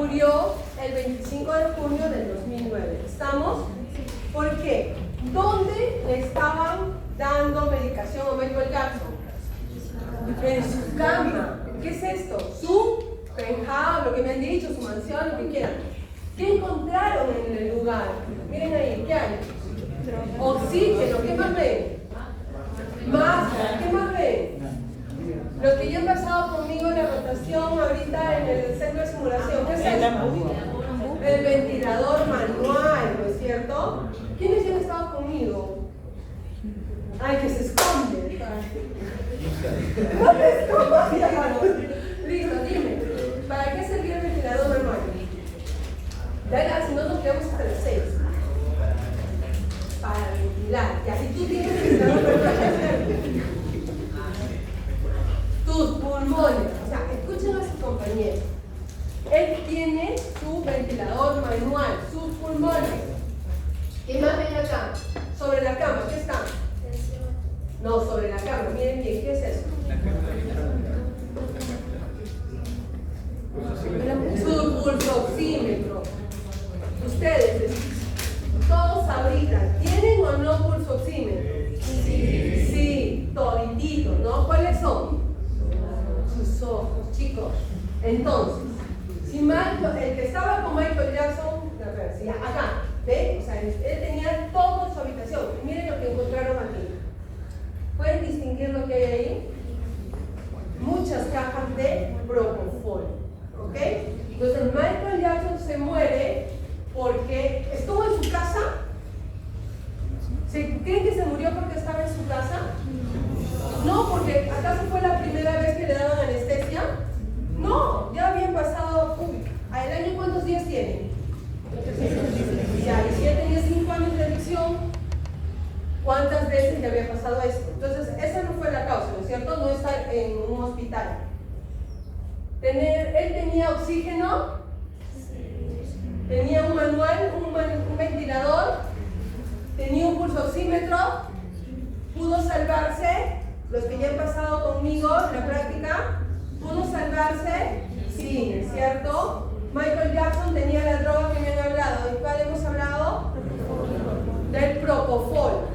murió el 25 de junio del 2009. ¿Estamos? ¿Por qué? ¿Dónde le estaban dando medicación a Michael Jackson? En su cama. ¿Qué es esto? Su penthouse, lo que me han dicho, su mansión, lo que quieran. ¿Qué encontraron en el lugar? Miren ahí, ¿qué hay? Oxígeno, ¿qué más ven? Máscara, ¿qué más ven? Los que ya han pasado conmigo en la rotación ahorita en el centro de simulación, ¿qué es eso? El ventilador manual, ¿no es cierto? ¿Quiénes ya han estado conmigo? Ay, que se esconde. No te escondas, listo, dime. ¿Para qué servía el ventilador manual? Ya, si no nos quedamos hasta las 6. Para ventilar. Y así tú tienes el ventilador manual. Tus pulmones. O sea, escuchen a sus compañeros. Él tiene su ventilador manual, sus pulmones. ¿Qué más ven acá? Sobre la cama, ¿qué está? No, sobre la cama, miren bien, ¿qué es eso? Su pulsoxímetro. Ustedes, todos ahorita, ¿tienen o no pulsoxímetro? Sí, toditito, ¿no? ¿Cuáles son? Sus ojos, chicos. Entonces, si Michael, el que estaba con Michael Jackson, acá, ¿ven? O sea, él tenía todo en su habitación. Miren lo que encontraron aquí. ¿Pueden distinguir lo que hay ahí? Muchas cajas de propofol, ¿ok? Entonces Michael Jackson se muere porque estuvo en su casa. ¿Se creen que se murió porque estaba en su casa? No, porque ¿acaso fue la primera vez que le daban anestesia? No, ya habían pasado, ¿el año cuántos días tiene? Ya, y si él tenía 5 años de adicción, ¿cuántas veces le había pasado esto? Entonces, esa no fue la causa, ¿no es cierto? No estar en un hospital. ¿Él tenía oxígeno? ¿Tenía un manual, un ventilador? ¿Tenía un pulsoxímetro? ¿Pudo salvarse? Los que ya han pasado conmigo en la práctica, ¿pudo salvarse? Sí, ¿es cierto? Michael Jackson tenía la droga que me han hablado. ¿De cuál hemos hablado? Del propofol.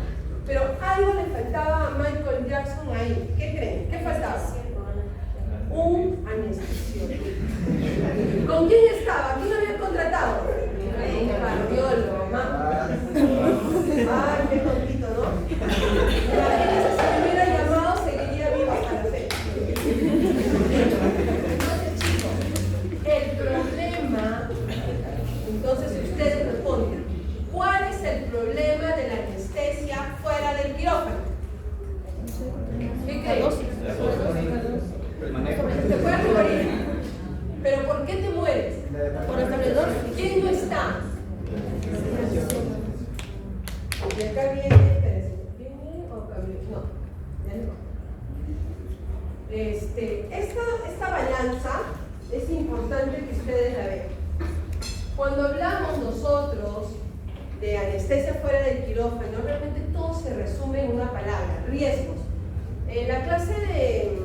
Pero algo le faltaba a Michael Jackson ahí. ¿Qué creen? ¿Qué faltaba? Un anestesiólogo. ¿Con quién estaba? ¿Quién lo había contratado? Un cardiólogo, mamá. Ay, qué tontito, ¿no? La gente se hubiera llamado, seguiría vivo hasta la fecha. Entonces, chicos, el problema, entonces ustedes responden, ¿cuál es el problema de la anestesia fuera del quirófano? ¿Qué creen? Te puedes morir. ¿Pero por qué te mueres? Por el corredor. ¿Quién no está? Y acá viene, espérense, ¿viene o acá viene? No, ya no. Esta balanza es importante que ustedes la vean. Cuando hablamos nosotros de anestesia fuera del quirófano, realmente todo se resume en una palabra: riesgos. En la clase de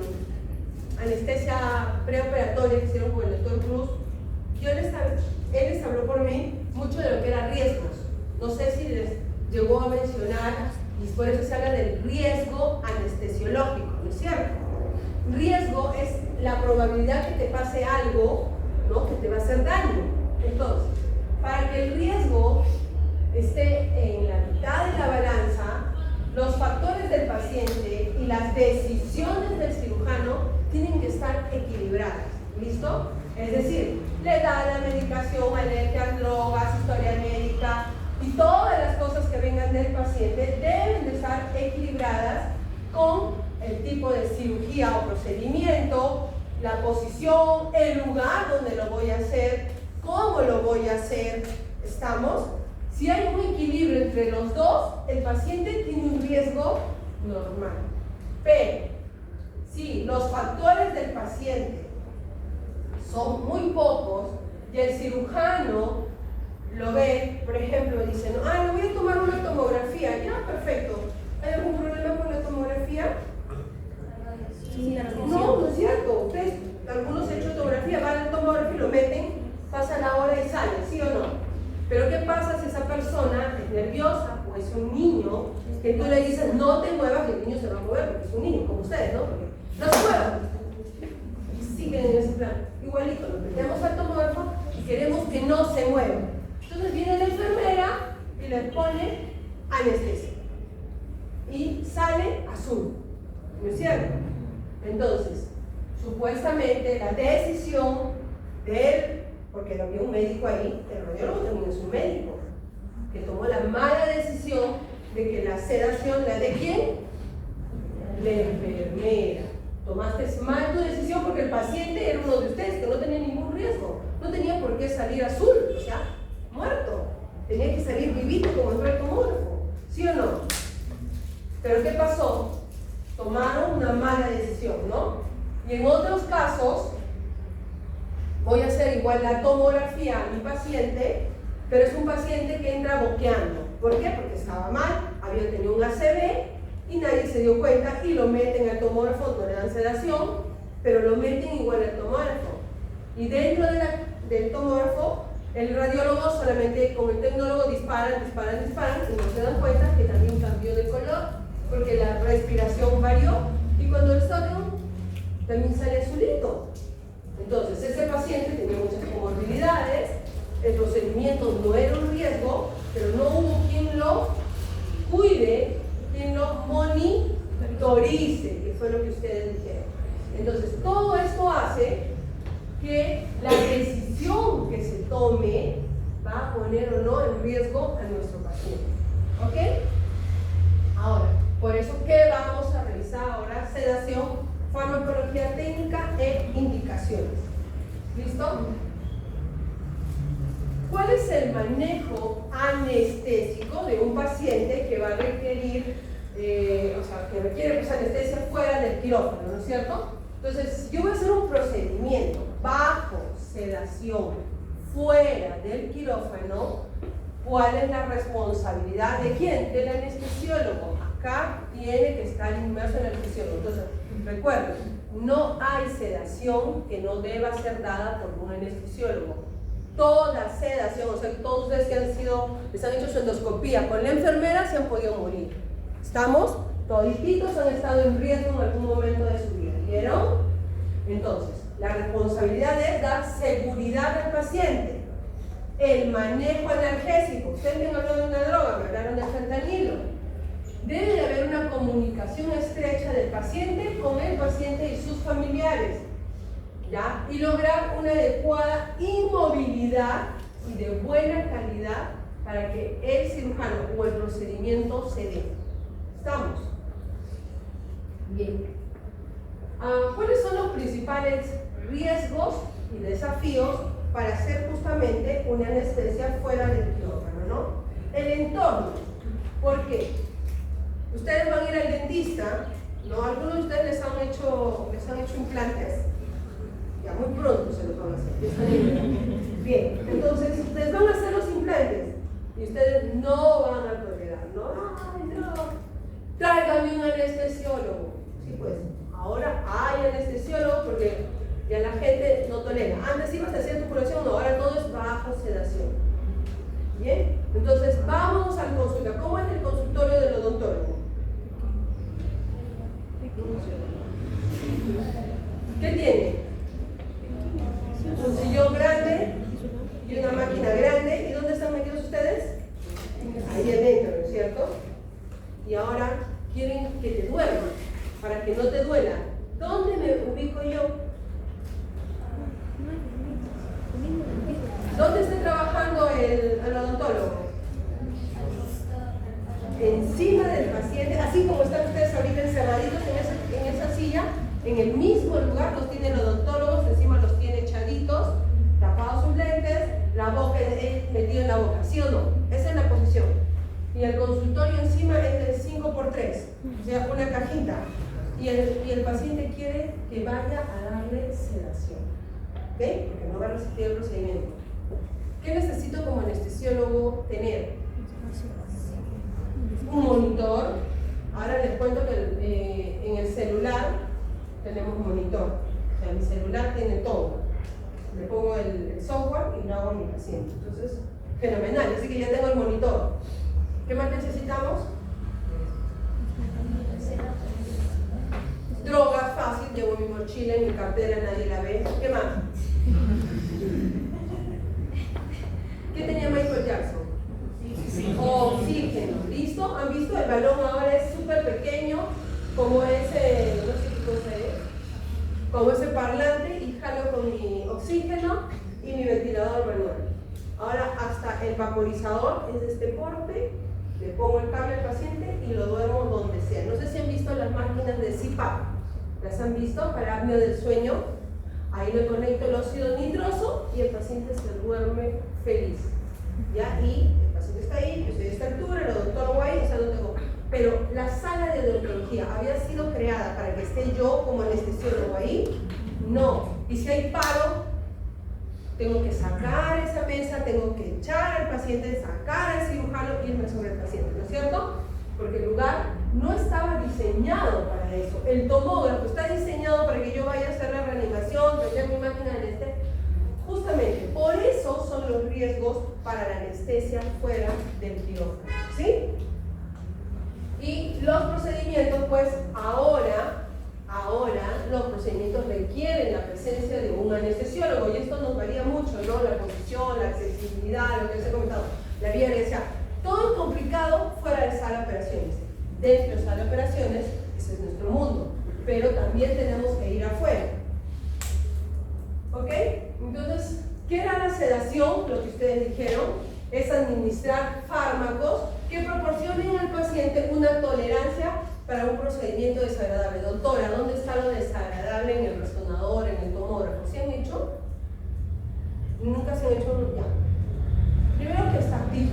anestesia preoperatoria que hicieron con el doctor Cruz, él les habló por mí mucho de lo que eran riesgos. No sé si les llegó a mencionar, y por eso se habla del riesgo anestesiológico, ¿no es cierto? Riesgo es la probabilidad que te pase algo, ¿no?, que te va a hacer daño. Entonces, para que el riesgo esté en la mitad de la balanza, los factores del paciente y las decisiones del cirujano tienen que estar equilibradas. ¿Listo? Es decir, le da la medicación, alergias, drogas, historia médica y todas las cosas que vengan del paciente deben de estar equilibradas con el tipo de cirugía o procedimiento, la posición, el lugar donde lo voy a hacer, cómo lo voy a hacer. ¿Estamos? Si hay un equilibrio entre los dos, el paciente tiene un riesgo normal. Pero si los factores del paciente son muy pocos y el cirujano lo ve, por ejemplo, dice, no, le voy a tomar una tomografía, ya, perfecto. ¿Hay algún problema con la tomografía? Sí, no es cierto. Ustedes, algunos han hecho tomografía, van a la tomografía y lo meten, pasan sale, ¿sí o no? Pero ¿qué pasa si esa persona es nerviosa o es un niño que tú le dices no te muevas y el niño se va a mover porque es un niño, como ustedes, ¿no? Porque no se muevan. Y siguen en ese plan. Igualito, lo metemos al tomógrafo y queremos que no se mueva. Entonces viene la enfermera y le pone anestesia. Y sale azul, ¿no es cierto? Entonces, supuestamente la decisión de él, porque había un médico ahí, el radiólogo también es un médico, que tomó la mala decisión de que la sedación, ¿la de quién? La enfermera. Tomaste mal tu decisión porque el paciente era uno de ustedes que no tenía ningún riesgo, no tenía por qué salir azul, o sea, muerto, tenía que salir vivito como entró el tomógrafo, ¿sí o no? Pero ¿qué pasó? Tomaron una mala decisión, ¿no? Y en otros casos, voy a hacer igual la tomografía a mi paciente, pero es un paciente que entra boqueando. ¿Por qué? Porque estaba mal, había tenido un ACV y nadie se dio cuenta y lo meten al tomógrafo, no le dan sedación, pero lo meten igual al tomógrafo. Y dentro del tomógrafo, el radiólogo solamente con el tecnólogo disparan y no se dan cuenta que también cambió de color porque la respiración varió y cuando el sódium también sale azulito. Entonces, ese paciente tenía muchas comorbilidades, el procedimiento no era un riesgo, pero no hubo quien lo cuide, quien lo monitorice, que fue lo que ustedes dijeron. Entonces, todo esto hace que la decisión que se tome va a poner o no en riesgo a nuestro paciente. ¿Ok? Ahora, por eso, ¿qué vamos a revisar ahora? Sedación, farmacología técnica e indicaciones. ¿Listo? ¿Cuál es el manejo anestésico de un paciente que va a requerir, que requiere pues, anestesia fuera del quirófano, ¿no es cierto? Entonces, yo voy a hacer un procedimiento bajo sedación fuera del quirófano. ¿Cuál es la responsabilidad de quién? Del anestesiólogo. Acá tiene que estar inmerso el anestesiólogo. Entonces, recuerden, no hay sedación que no deba ser dada por un anestesiólogo. Toda sedación, o sea, todos ustedes que les han hecho su endoscopía con la enfermera se han podido morir. ¿Estamos? Todititos han estado en riesgo en algún momento de su vida. ¿Vieron? Entonces, la responsabilidad es dar seguridad al paciente. El manejo analgésico. Ustedes me han hablado de una droga, me hablaron de fentanilo. Debe de haber una comunicación estrecha del paciente con el paciente y sus familiares, ¿ya? Y lograr una adecuada inmovilidad y de buena calidad para que el cirujano o el procedimiento se dé. ¿Estamos? Bien. ¿Cuáles son los principales riesgos y desafíos para hacer justamente una anestesia fuera del quirófano, ¿no? El entorno. ¿Por qué? Ustedes van a ir al dentista, ¿no? Algunos de ustedes les han hecho implantes. Ya muy pronto se los van a hacer. Bien, entonces ustedes van a hacer los implantes y ustedes no van a tolerar, ¿no? Ay, no. Tráigame un anestesiólogo. Sí, pues, ahora hay anestesiólogo porque ya la gente no tolera. Antes ibas a hacer tu curación, no, ahora todo es bajo sedación. Bien, entonces vamos al consultorio. ¿Cómo es el consultorio del odontólogo? ¿Qué tiene? Un sillón grande y una máquina grande. ¿Y dónde están metidos ustedes? Ahí adentro, ¿no es cierto? Y ahora quieren que te duermas, para que no te duela. ¿Dónde me ubico yo? ¿Dónde está trabajando el odontólogo? Encima del paciente, así como están ustedes ahorita encerraditos en esa silla, en el mismo lugar los tienen odontólogos, encima los tiene echaditos, tapados sus lentes, la boca metido en la boca, ¿sí o no? Esa es la posición. Y el consultorio encima es de 5x3, o sea, una cajita. Y el paciente quiere que vaya a darle sedación, ¿ok? Porque no va a resistir el procedimiento. ¿Qué necesito como anestesiólogo tener? Un monitor. Ahora les cuento que en el celular tenemos monitor. O sea, mi celular tiene todo. le pongo el software y lo hago a mi paciente. Entonces, fenomenal, así que ya tengo el monitor. ¿Qué más necesitamos? Droga, fácil, llevo mi mochila, en mi cartera, nadie la ve. ¿Qué más? ¿Qué tenía Michael Jackson? Oxígeno. ¿Listo? ¿Han visto? El balón ahora es súper pequeño, como ese, no sé qué cosa es, como ese parlante, y jalo con mi oxígeno y mi ventilador manual. Ahora hasta el vaporizador es de este porte, le pongo el cable al paciente y lo duermo donde sea. No sé si han visto las máquinas de CPAP, ¿las han visto? Para apnea del sueño. Ahí le conecto el óxido nitroso y el paciente se duerme feliz. ¿Ya? Y el paciente está ahí, yo estoy a esta altura, el odontólogo guay, o sea, no tengo. Pero la sala de odontología había sido creada para que esté yo como anestesiólogo ahí. No. Y si hay paro, tengo que sacar esa mesa, tengo que echar al paciente, sacar al cirujano y irme sobre el paciente, ¿no es cierto? Porque el lugar no estaba diseñado para eso. El tomógrafo está diseñado para que yo vaya a hacer la reanimación, tener mi máquina de anestesia. Justamente, por eso son los riesgos para la anestesia fuera del quirófano, ¿sí? Y los procedimientos, pues ahora los procedimientos requieren la presencia de un anestesiólogo, y esto nos varía mucho, ¿no? La posición, la accesibilidad, lo que les he comentado, la vía aérea, todo es complicado fuera de sala de operaciones. Dentro de sala de operaciones, ese es nuestro mundo, pero también tenemos que ir afuera. ¿Ok? Entonces, ¿qué era la sedación? Lo que ustedes dijeron es administrar fármacos que proporcionen al paciente una tolerancia para un procedimiento desagradable. Doctora, ¿dónde está lo desagradable en el resonador, en el tomógrafo? ¿Sí han hecho? Nunca se han hecho ya. Primero que está activo.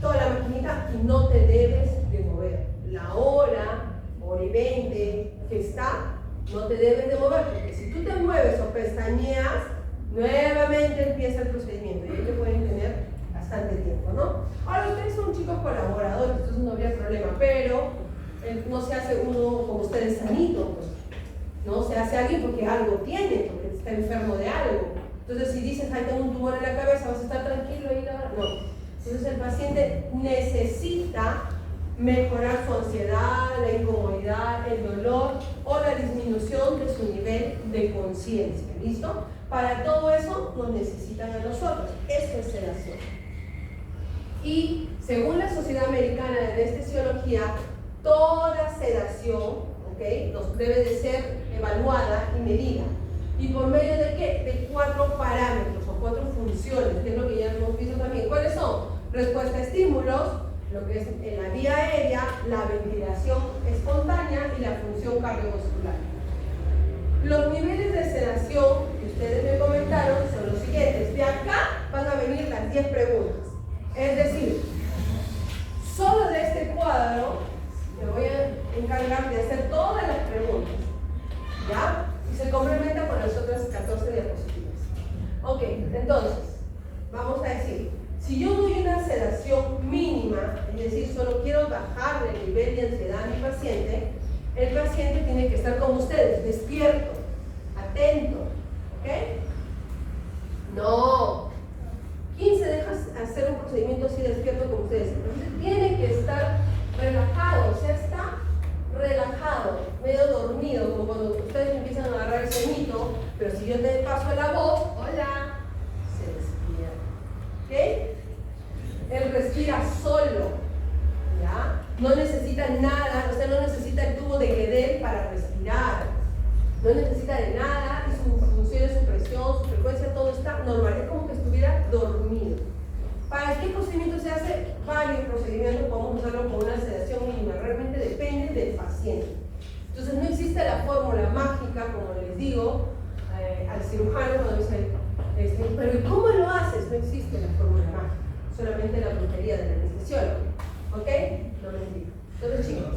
Toda la maquinita y no te debes de mover. La hora y 20 que está, no te debes de mover, porque si tú te mueves o pestañeas, nuevamente empieza el procedimiento y ahí te pueden tener bastante tiempo, ¿no? Ahora ustedes son chicos colaboradores, entonces no habría problema, pero no se hace uno como ustedes sanito, pues, no se hace alguien porque algo tiene, porque está enfermo de algo. Entonces si dices, ay, tengo un tumor en la cabeza, vas a estar tranquilo ahí, no. Entonces el paciente necesita mejorar su ansiedad, la incomodidad, el dolor o la disminución de su nivel de conciencia. ¿Listo? Para todo eso nos necesitan a nosotros. Esto es sedación. Y según la Sociedad Americana de Anestesiología, toda sedación, ¿ok?, debe de ser evaluada y medida. ¿Y por medio de qué? De 4 parámetros o 4 funciones, que es lo que ya hemos visto también. ¿Cuáles son? Respuesta a estímulos, lo que es en la vía aérea, la ventilación espontánea y la función cardiovascular. Los niveles de sedación que ustedes me comentaron son los siguientes. De acá van a venir las 10 preguntas. Es decir, solo de este cuadro me voy a encargar de hacer todas las preguntas, ¿ya? Y se complementa con las otras 14 diapositivas. Ok, entonces, vamos a decir, si yo doy una sedación mínima, es decir, solo quiero bajarle el nivel de ansiedad a mi paciente, el paciente tiene que estar como ustedes, despierto, atento, ¿ok? No. ¿Quién se deja hacer un procedimiento así despierto como ustedes? Entonces tiene que estar relajado, o sea, está relajado, medio dormido, como cuando ustedes empiezan a agarrar el sueñito, pero si yo te paso la voz, hola, se despierta, ¿ok? Él respira solo, ¿ya? No necesita nada, o sea, no necesita el tubo de Guedel para respirar, no necesita de nada, y su función, su presión, su frecuencia, todo está normal, es como que estuviera dormido. ¿Para qué procedimiento se hace? Varios procedimientos, podemos hacerlo con una sedación mínima, realmente depende del paciente. Entonces no existe la fórmula mágica, como les digo, al cirujano cuando dice, pero ¿y cómo lo haces? No existe la fórmula mágica, solamente la brujería del anestesiólogo, ¿ok? No mentira. Entonces chicos,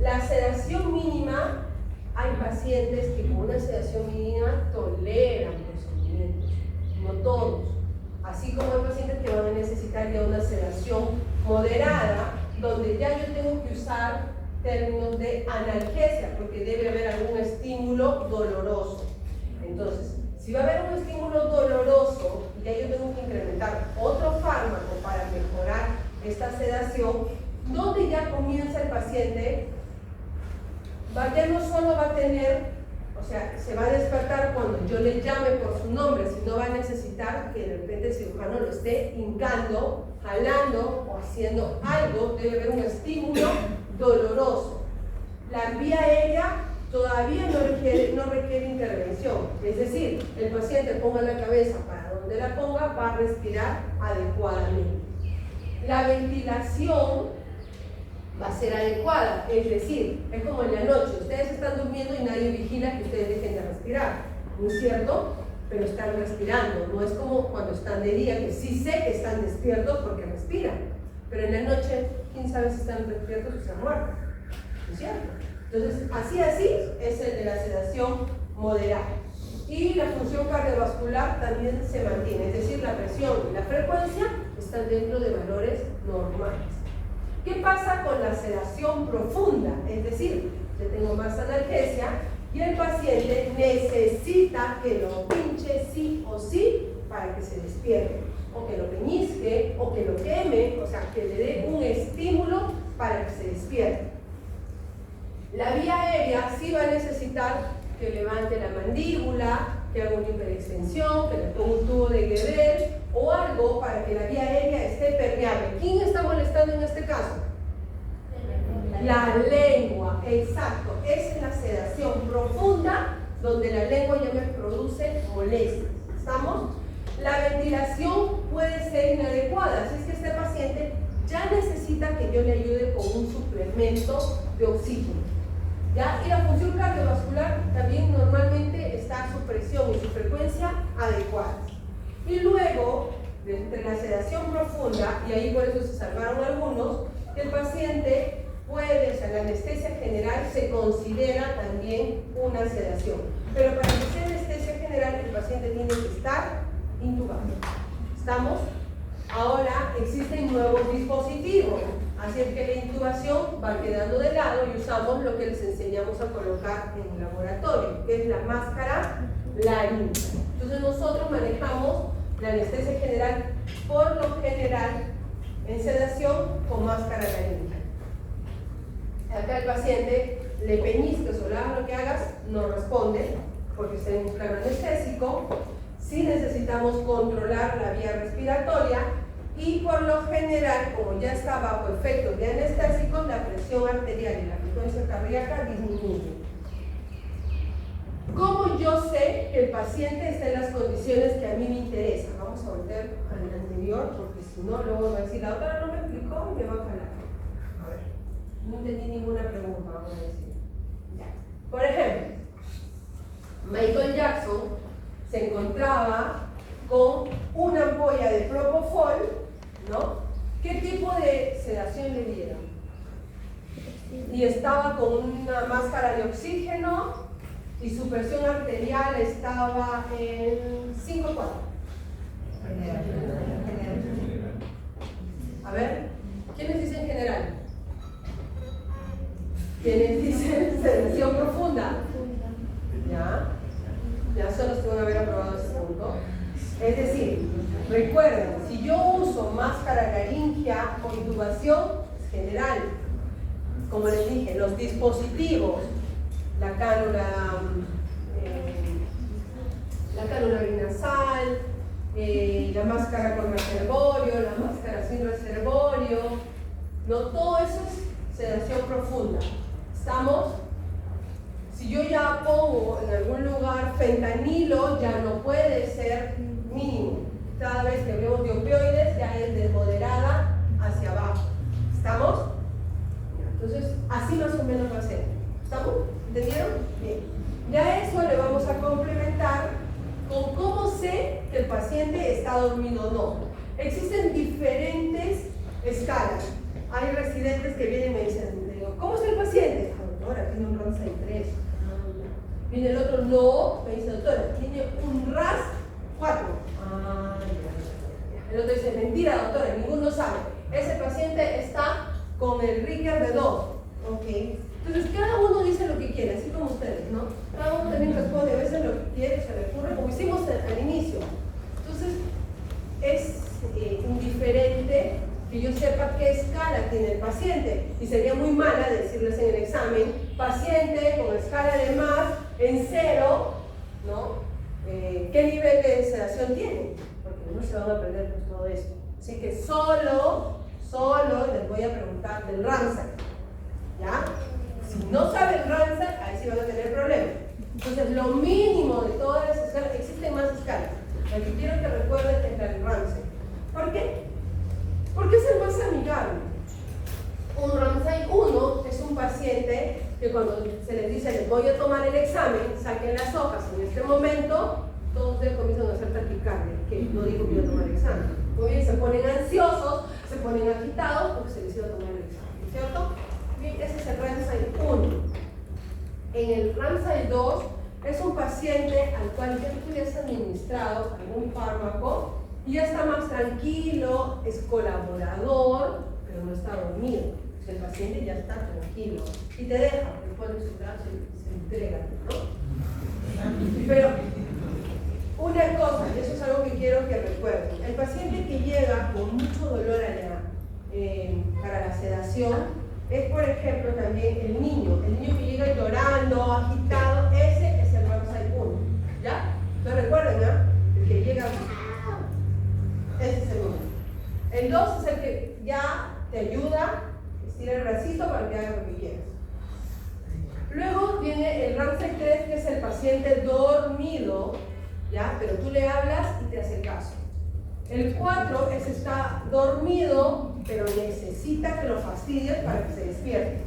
la sedación mínima, hay pacientes que con una sedación mínima toleran procedimientos, no todos. Así como hay pacientes que van a necesitar ya una sedación moderada, donde ya yo tengo que usar términos de analgesia, porque debe haber algún estímulo doloroso. Entonces, si va a haber un estímulo doloroso y ya yo tengo que incrementar otro fármaco para mejorar esta sedación, donde ya comienza el paciente, ya no solo va a tener, o sea, se va a despertar cuando yo le llame por su nombre, sino va a necesitar que de repente el cirujano lo esté hincando, jalando o haciendo algo, debe haber un estímulo doloroso. La vía aérea todavía no requiere intervención, es decir, el paciente ponga la cabeza para donde la ponga, va a respirar adecuadamente. La ventilación va a ser adecuada, es decir, es como en la noche, ustedes están durmiendo y nadie vigila que ustedes dejen de respirar, ¿no es cierto? Pero están respirando, no es como cuando están de día, que sí sé que están despiertos porque respiran, pero en la noche, quién sabe si están despiertos o se han muerto, ¿no es cierto? Entonces, así es el de la sedación moderada. Y la función cardiovascular también se mantiene, es decir, la presión y la frecuencia están dentro de valores normales. ¿Qué pasa con la sedación profunda? Es decir, yo tengo más analgesia y el paciente necesita que lo pinche sí o sí para que se despierte, o que lo peñisque, o que lo queme, o sea, que le dé un estímulo para que se despierte. La vía aérea sí va a necesitar que levante la mandíbula, que haga una hiperextensión, que le ponga un tubo de Gebel o algo para que la vía aérea esté permeable. ¿Quién está molestando en este caso? La lengua, exacto. Es la sedación profunda donde la lengua ya me produce molestias. ¿Estamos? La ventilación puede ser inadecuada, así es que este paciente ya necesita que yo le ayude con un suplemento de oxígeno. ¿Ya? Y la función cardiovascular también normalmente está a su presión y su frecuencia adecuadas. Y luego, entre la sedación profunda, y ahí por eso se salvaron algunos, el paciente puede, o sea, la anestesia general se considera también una sedación. Pero para que sea anestesia general, el paciente tiene que estar intubado. ¿Estamos? Ahora existen nuevos dispositivos. Así es que la intubación va quedando de lado y usamos lo que les enseñamos a colocar en el laboratorio, que es la máscara larínea. Entonces nosotros manejamos la anestesia general, por lo general, en sedación con máscara larínea. Acá el paciente le peñisques o le hagas lo que hagas, no responde, porque está en un plano anestésico. Sí necesitamos controlar la vía respiratoria. Y por lo general, como ya está bajo efectos de anestésicos, la presión arterial y la frecuencia cardíaca disminuyen. ¿Cómo yo sé que el paciente está en las condiciones que a mí me interesan? Vamos a volver al anterior, porque si no, luego va a decir, la otra no me explicó y me va a jalar. A ver, no entendí ninguna pregunta, vamos a decir. Ya. Por ejemplo, Michael Jackson se encontraba con una ampolla de propofol, ¿no? ¿Qué tipo de sedación le dieron? Y estaba con una máscara de oxígeno y su presión arterial estaba en 5,4. A ver, ¿quiénes dicen general? ¿Quiénes dicen sedación profunda? Ya solo se van a haber aprobado ese punto. Es decir, recuerden, si yo uso máscara laringea o intubación general, como les dije, los dispositivos, la cánula binasal, la máscara con reservorio, la máscara sin reservorio, no, todo eso es sedación profunda. ¿Estamos? Si yo ya pongo en algún lugar fentanilo, ya no puede ser mínimo. Cada vez que hablemos de opioides, ya es de moderada hacia abajo. ¿Estamos? Entonces, así más o menos va a ser. ¿Estamos? ¿Entendieron? Bien. Ya eso le vamos a complementar con cómo sé que el paciente está dormido o no. Existen diferentes escalas. Hay residentes que vienen y me dicen, ¿cómo está el paciente? Doctora, tiene un RAS 3. Viene el otro, no, me dice, doctora, tiene un RAS 4. El otro dice, mentira, doctora, ninguno sabe. Ese paciente está con el Richter de 2. ¿Ok? Entonces, cada uno dice lo que que quiere, así como ustedes, ¿no? Cada uno también responde a veces lo que quiere, se le ocurre, como hicimos al inicio. Entonces, es indiferente que yo sepa qué escala tiene el paciente. Y sería muy mala decirles en el examen, paciente con escala de más en 0, ¿no? ¿Qué nivel de sedación tiene? Porque no se van a aprender pues, todo esto. Así que solo les voy a preguntar del Ramsay, ¿ya? Si no saben Ramsay, ahí sí van a tener problemas. Entonces, lo mínimo de todas las escalas, existen más escalas. La que quiero que recuerden es la del Ramsay. ¿Por qué? Porque es el más amigable. Un Ramsay 1 es un paciente que cuando se les dice les voy a tomar el examen, saquen las hojas. En este momento, todos ustedes comienzan a hacer taquicardia, que no digo que voy a tomar el examen. Muy bien, se ponen ansiosos, se ponen agitados porque se les iba a tomar el examen, ¿cierto? Bien, ese es el Ramsay 1. En el Ramsay 2 es un paciente al cual ya tú le has administrado algún fármaco y ya está más tranquilo, es colaborador, pero no está dormido. El paciente ya está tranquilo y te deja, te pone su brazo y se entrega, ¿no? Pero una cosa, y eso es algo que quiero que recuerden, el paciente que llega con mucho dolor para la sedación es, por ejemplo, también el niño que llega llorando, agitado, ese es el Ramsay 1, ¿ya? Entonces recuerden, ¿no? El que llega, ese es el 1. El 2 es el que ya te ayuda, estira el bracito para que haga lo que quieras. Luego viene el Ramsay 3, que es el paciente dormido, ¿ya? Pero tú le hablas y te hace caso. El 4 es está dormido, pero necesita que lo fastidies para que se despierte.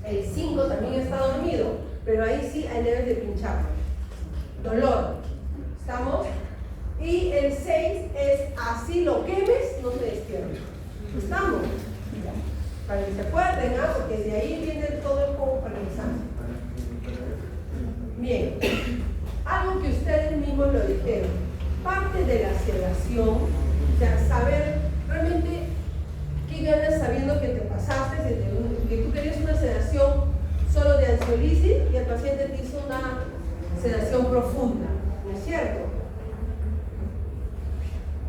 El 5 también está dormido, pero ahí sí hay debes de pincharlo. Dolor. ¿Estamos? Y el 6 es así lo quemes, no se despierta. ¿Estamos? Para que se acuerden, ¿no? Porque de ahí viene todo el juego para el examen. Bien. Algo que ustedes mismos lo dijeron, parte de la sedación, o sea, saber realmente qué ganas sabiendo que te pasaste, que tú querías una sedación solo de ansiolisis y el paciente te hizo una sedación profunda, ¿no es cierto?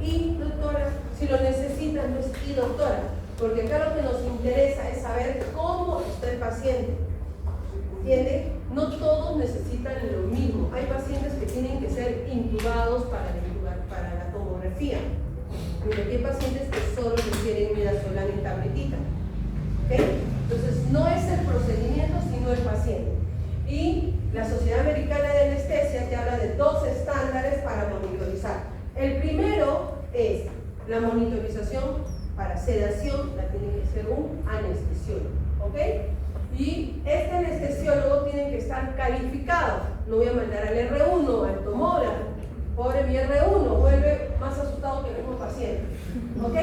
Y doctora, si lo necesitas, no es y doctora, porque acá lo que nos interesa es saber cómo está el paciente. ¿Entiende? No todos necesitan lo mismo. Hay pacientes que tienen que ser intubados para la tomografía. Mira, hay pacientes que solo requieren midazolam en tabletita. ¿Okay? Entonces, no es el procedimiento, sino el paciente. Y la Sociedad Americana de Anestesia te habla de 2 estándares para monitorizar. El primero es la monitorización para sedación, la tiene que ser un anestesiólogo. ¿Ok? Y este anestesiólogo tiene que estar calificado. No voy a mandar al R1, al tomógrafo. Pobre mi R1, vuelve más asustado que el mismo paciente. ¿Ok?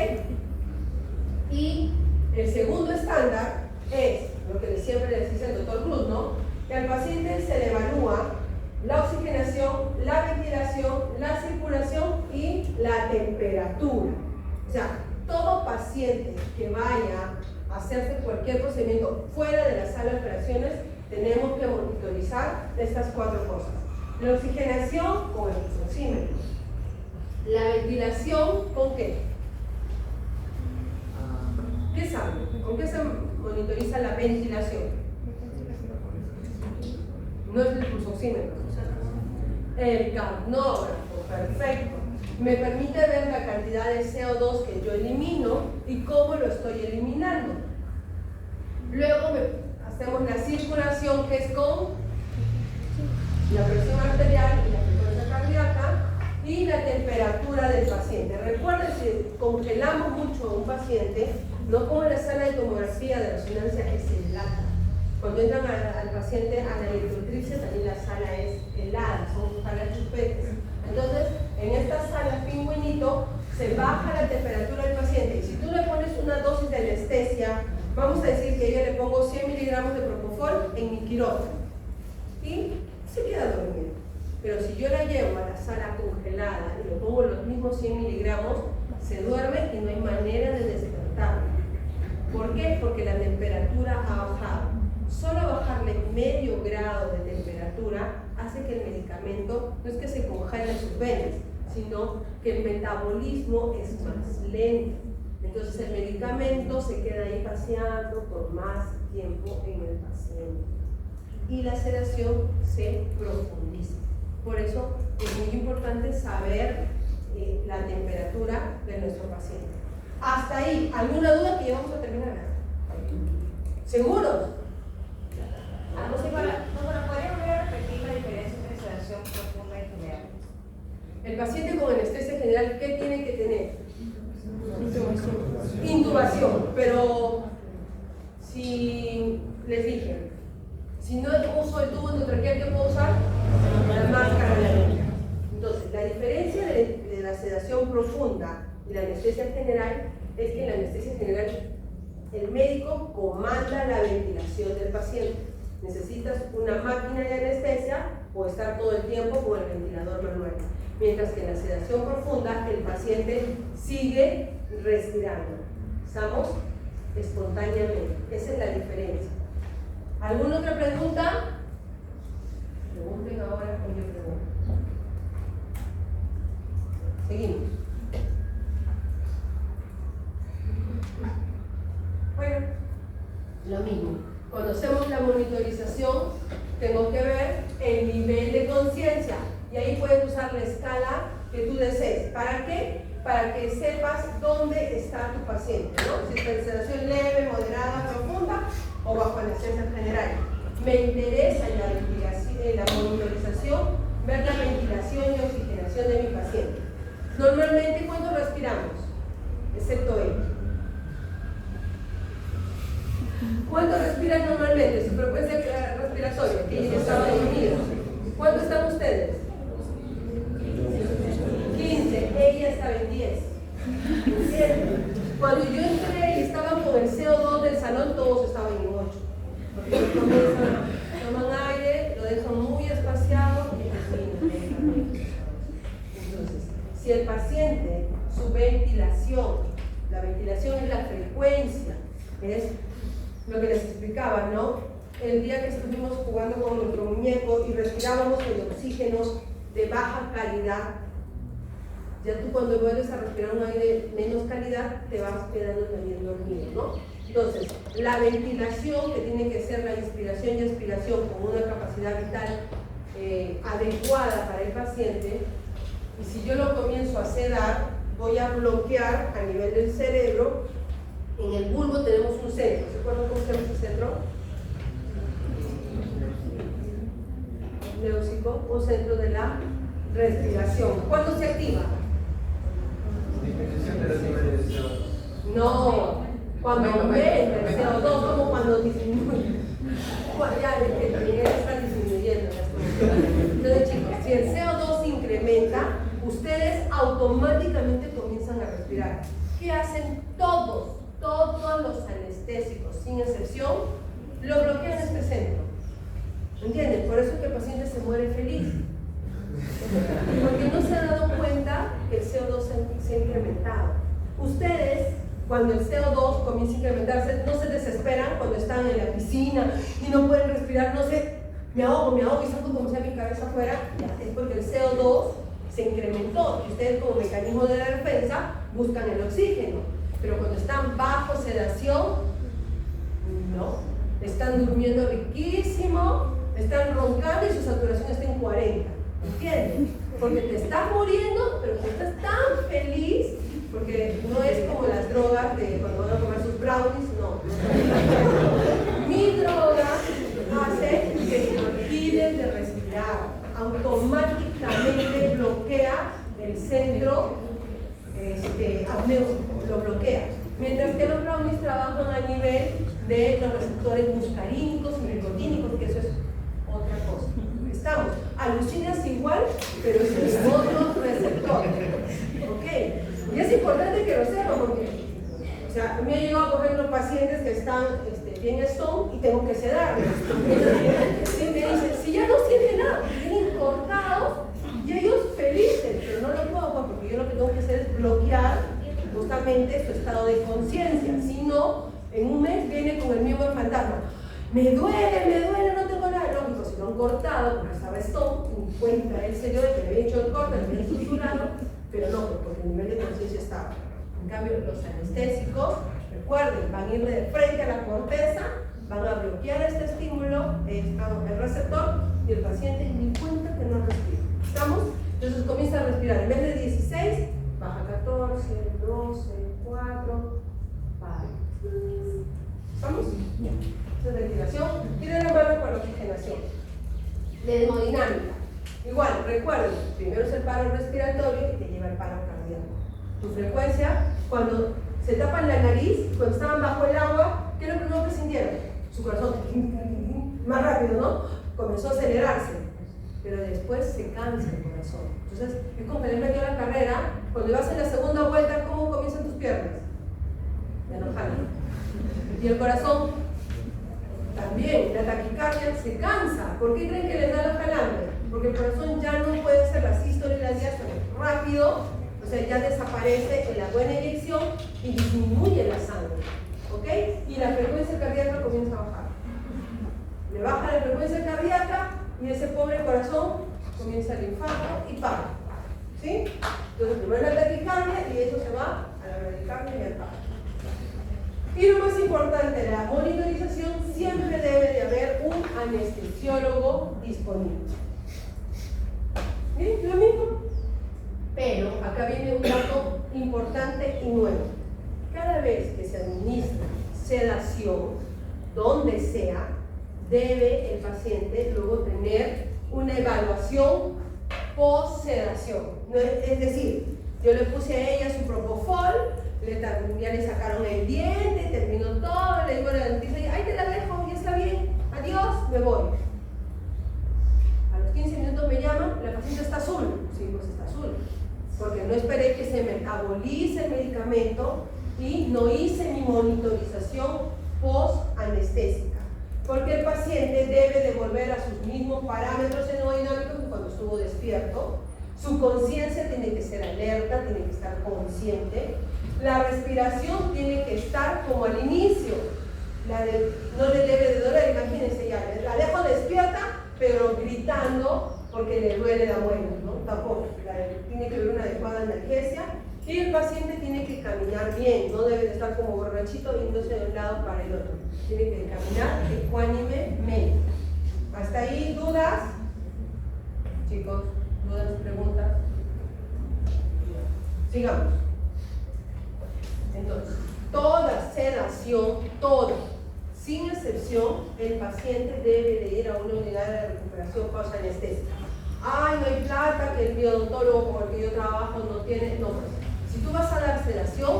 Y el segundo estándar es lo que siempre les dice el doctor Cruz, ¿no? Que al paciente se le evalúa la oxigenación, la ventilación, la circulación y la temperatura. O sea, todo paciente que vaya a hacerse cualquier procedimiento fuera de la sala de operaciones, tenemos que monitorizar estas 4 cosas. La oxigenación con el oxímetro. La ventilación, ¿con qué? ¿Qué saben? ¿Con qué se monitoriza la ventilación? No es el pulsoxímetro. El capnógrafo, perfecto. Me permite ver la cantidad de CO2 que yo elimino y cómo lo estoy eliminando. Luego hacemos la circulación, que es con la presión arterial y la frecuencia cardíaca, y la temperatura del paciente. Recuerden, si congelamos mucho a un paciente, no como en la sala de tomografía de resonancia es helada. Cuando entran al paciente a la electrotripsia, también la sala es helada, son salas chupetes. Entonces, en esta sala pingüinito se baja la temperatura del paciente, y si tú le pones una dosis de anestesia, vamos a decir que yo le pongo 100 miligramos de propofol en mi quirófano y se queda dormido. Pero si yo la llevo a la sala congelada y le pongo los mismos 100 miligramos, se duerme y no hay manera de despertarlo. ¿Por qué? Porque la temperatura ha bajado. Solo bajarle medio grado de temperatura hace que el medicamento no es que se congele en sus venas, sino que el metabolismo es más lento. Entonces el medicamento se queda ahí paseando por más tiempo en el paciente y la sedación se profundiza. Por eso es muy importante saber la temperatura de nuestro paciente. Hasta ahí, ¿alguna duda que ya vamos a terminar? ¿Seguros? ¿Podría volver a repetir la diferencia entre sedación profunda y general? El paciente con anestesia general, ¿qué tiene que tener? Intubación. Pero si les dije, si no uso el tubo endotraqueal, ¿qué puedo usar? La máscara de la boca. Entonces, la diferencia de la sedación profunda y la anestesia general es que en la anestesia general el médico comanda la ventilación del paciente. Necesitas una máquina de anestesia o estar todo el tiempo con el ventilador manual. Mientras que en la sedación profunda el paciente sigue respirando. Estamos espontáneamente. Esa es la diferencia. ¿Alguna otra pregunta? Pregunten ahora o yo pregunto. Seguimos. Bueno, lo mismo. Cuando hacemos la monitorización, tengo que ver el nivel de conciencia. Y ahí puedes usar la escala que tú desees. ¿Para qué? Para que sepas dónde está tu paciente, ¿no? Si está en sedación leve, moderada, profunda o bajo anestesia general. Me interesa en la monitorización ver la ventilación y oxigenación de mi paciente. Normalmente, ¿cuánto respiramos? Excepto él. ¿Cuánto respiran normalmente? Su frecuencia respiratoria, que ya estaba dormido. ¿Cuánto están ustedes? 15, ella estaba en 10. Cuando yo entré y estaban con el CO2 del salón, todos estaban en 8. Porque toman aire, lo dejan muy espaciado y respiran. Entonces, si el paciente, su ventilación, la ventilación es la frecuencia, es lo que les explicaba, ¿no? El día que estuvimos jugando con nuestro muñeco y respirábamos el oxígeno de baja calidad, ya tú cuando vuelves a respirar un aire de menos calidad te vas quedando también dormido, ¿no? Entonces, la ventilación, que tiene que ser la inspiración y expiración con una capacidad vital adecuada para el paciente, y si yo lo comienzo a sedar, voy a bloquear a nivel del cerebro. En el bulbo tenemos un centro. ¿Se acuerdan cómo se llama ese centro? Leucico, un centro de la respiración. ¿Cuándo se activa? No, cuando aumenta el CO2, como cuando disminuye. Ya, es que también está disminuyendo las cosas. Entonces, chicos, si el CO2 se incrementa, ustedes automáticamente comienzan a respirar. ¿Qué hacen todos los anestésicos, sin excepción? Lo bloquean este centro. ¿Entienden? Por eso es que el paciente se muere feliz. Porque no se ha dado cuenta que el CO2 se ha incrementado. Ustedes, cuando el CO2 comienza a incrementarse, no se desesperan cuando están en la piscina y no pueden respirar, no sé, me ahogo y saco como sea mi cabeza afuera. Es porque el CO2 se incrementó y ustedes, como mecanismo de la defensa, buscan el oxígeno. Pero cuando están bajo sedación, no, están durmiendo riquísimo, están roncando y su saturación está en 40. ¿Entiendes? Porque te estás muriendo, pero tú estás tan feliz, porque no es como las drogas de cuando van a comer sus brownies, no. Mi droga hace que se olviden de respirar, automáticamente bloquea el centro apneumático, lo bloquea. Mientras que los brownies trabajan a nivel de los receptores muscarínicos y nicotínicos, que eso es otra cosa. Estamos, alucinas igual, pero es en otro receptor. ¿Ok? Y es importante que lo sepan porque, o sea, a mí me llegado a coger los pacientes que están bien stone y tengo que sedarlos. Y me dicen, si ya no sienten nada, vienen cortados y ellos felices, pero no lo puedo porque yo lo que tengo que hacer es bloquear justamente su estado de conciencia. Si no, en un mes viene con el mismo fantasma. Me duele, no tengo lo han cortado porque se arrestó, y cuenta él se dio de que le había hecho el corte, le había susurrado, pero no, porque el nivel de conciencia estaba. En cambio, los anestésicos, recuerden, van a ir de frente a la corteza, van a bloquear este estímulo, el receptor, y el paciente ni cuenta que no respira. ¿Estamos? Entonces comienza a respirar. En vez de 16, baja 14, 12, 4, para. ¿Estamos? Esa es respiración. Tiene la mano con la oxigenación. La hemodinámica. Igual, recuerden, primero es el paro respiratorio y te lleva el paro cardíaco. Tu frecuencia, cuando se tapan la nariz, cuando estaban bajo el agua, ¿qué es lo primero que sintieron? Su corazón, más rápido, ¿no? Comenzó a acelerarse, pero después se cansa el corazón. Entonces, es como que le metió la carrera, cuando vas en la segunda vuelta, ¿cómo comienzan tus piernas? Enojando. Y el corazón también, la taquicardia se cansa. ¿Por qué creen que les da los calambres? Porque el corazón ya no puede hacer la sístole y la diástole rápido, o sea, ya desaparece en la buena eyección y disminuye la sangre, ¿ok? Y la frecuencia cardíaca comienza a bajar. Le baja la frecuencia cardíaca y ese pobre corazón comienza el infarto y para, ¿sí? Entonces primero la taquicardia y eso se va a la bradicardia y al paro. Y lo más importante, la monitorización, siempre debe de haber un anestesiólogo disponible. ¿Sí? Lo mismo. Pero acá viene un dato importante y nuevo. Cada vez que se administra sedación, donde sea, debe el paciente luego tener una evaluación post-sedación. Es decir, yo le puse a ella su propofol, ya le sacaron el diente, terminó todo, le digo a la dentista, ahí te la dejo, ya está bien, adiós, me voy. A los 15 minutos me llaman, la paciente está azul. Sí, pues está azul. Porque no esperé que se metabolice el medicamento y no hice mi monitorización post-anestésica. Porque el paciente debe de volver a sus mismos parámetros hemodinámicos que cuando estuvo despierto. Su conciencia tiene que ser alerta, tiene que estar consciente. La respiración tiene que estar como al inicio. No le debe de doler, imagínense ya, la dejo despierta, pero gritando porque le duele la muela, ¿no? Tampoco. Tiene que haber una adecuada analgesia y el paciente tiene que caminar bien, no debe de estar como borrachito yéndose de un lado para el otro. Tiene que caminar ecuánimemente. ¿Hasta ahí dudas? Chicos, ¿dudas, preguntas? Sigamos. Entonces, toda sedación, toda, sin excepción, el paciente debe de ir a una unidad de recuperación post-anestésica. Ay, no hay plata, que el biodontólogo con el que yo trabajo no tiene. No, pues, si tú vas a dar sedación,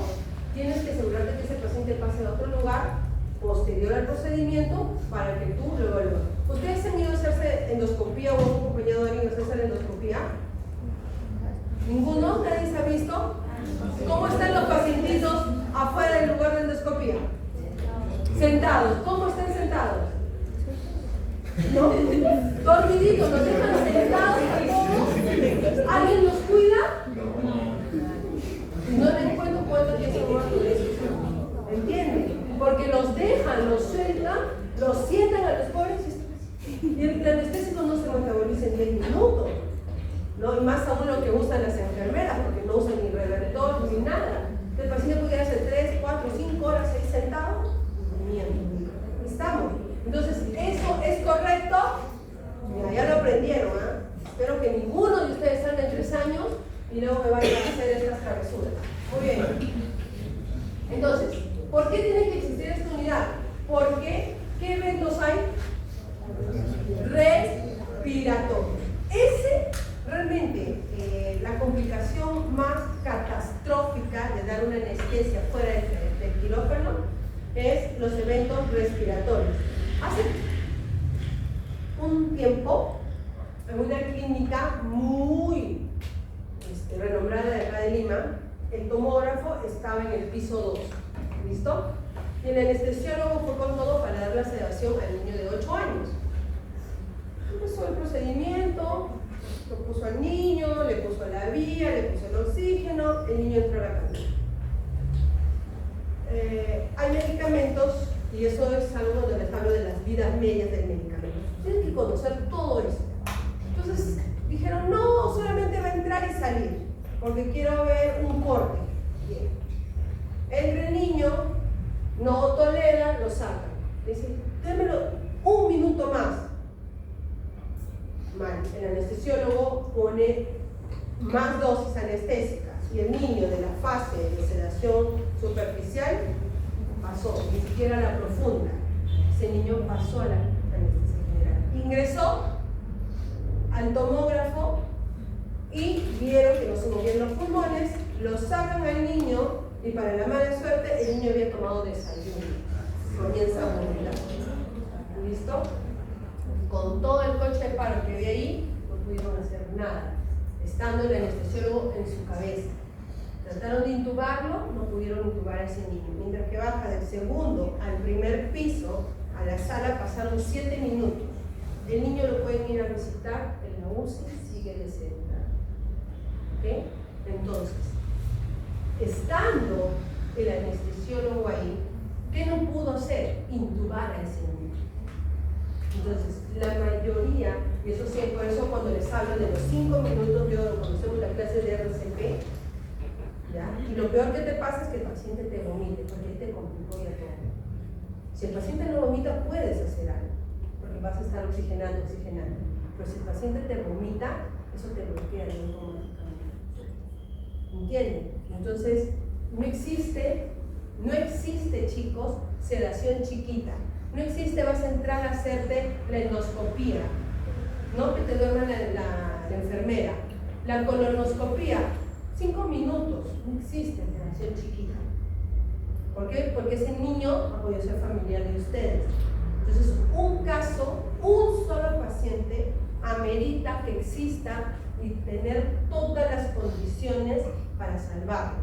tienes que asegurarte que ese paciente pase a otro lugar posterior al procedimiento para que tú lo evalúes. ¿Ustedes han ido a hacerse endoscopía o han acompañado a alguien a hacerse la endoscopía? ¿Ninguno? ¿Nadie se ha visto? ¿Cómo están los pacientitos afuera del lugar de endoscopía? Sentados. ¿Cómo están sentados? ¿No? Dormiditos, nos dejan sentados a todos. ¿Alguien los cuida? No les cuento cuánto tiempo muerto de eso. ¿Entienden? Porque los dejan, los sueltan, los sientan a los pobres y el anestésico no se metaboliza en 10 minutos. ¿No? Y más aún lo que usan las enfermeras, porque no usan ni revertor ni nada. El paciente puede hacer 3, 4, 5 horas ahí sentado durmiendo. ¿Estamos? Entonces, ¿eso es correcto? Mira, ya lo aprendieron, ¿eh? Espero que ninguno de ustedes salga en 3 años y luego me vayan a hacer estas travesuras. Muy bien. Entonces, ¿por qué tiene que existir esta unidad? Porque, ¿qué eventos hay? Respiratorio. Ese realmente la complicación más catastrófica de dar una anestesia fuera del quirófano es los eventos respiratorios. Hace un tiempo, en una clínica muy renombrada de acá de Lima, el tomógrafo estaba en el piso 2, ¿listo? Y el anestesiólogo fue con todo para dar la sedación al niño de 8 años. Empezó el procedimiento, lo puso al niño, le puso la vía, le puso el oxígeno, el niño entró a la camilla. Hay medicamentos, y eso es algo donde les hablo de las vidas medias del medicamento. Tienes que conocer todo eso. Entonces dijeron, no, solamente va a entrar y salir, porque quiero ver un corte. Bien. Entra el niño, no tolera, lo saca. Dice, démelo un minuto más. Mal. El anestesiólogo pone más dosis anestésicas y el niño de la fase de sedación superficial pasó, ni siquiera la profunda. Ese niño pasó a la anestesia general. Ingresó al tomógrafo y vieron que no se movían los pulmones, lo sacan al niño y para la mala suerte el niño había tomado desayuno. Comienza a vomitar. ¿Listo? Con todo el coche de paro que había ahí, no pudieron hacer nada, estando el anestesiólogo en su cabeza. Trataron de intubarlo, no pudieron intubar a ese niño. Mientras que baja del segundo al primer piso, a la sala, pasaron 7 minutos. El niño lo pueden ir a visitar en la UCI, sigue de sedentario. ¿Ok? Entonces, estando el anestesiólogo ahí, ¿qué no pudo hacer? Intubar a ese niño. Entonces, la mayoría, y eso sí, por eso cuando les hablo de los 5 minutos, yo cuando hacemos la clase de RCP, ¿ya? Y lo peor que te pasa es que el paciente te vomite, porque ahí te complicó ya todo. Si el paciente no vomita, puedes hacer algo, porque vas a estar oxigenando. Pero si el paciente te vomita, eso te bloquea automáticamente. ¿Entienden? Entonces, no existe, chicos, sedación chiquita. No existe, vas a entrar a hacerte la endoscopía, no que te duerma la enfermera. La colonoscopía, 5 minutos, no existe sedación chiquita. ¿Por qué? Porque ese niño ha podido ser familiar de ustedes. Entonces, un caso, un solo paciente, amerita que exista y tener todas las condiciones para salvarlo.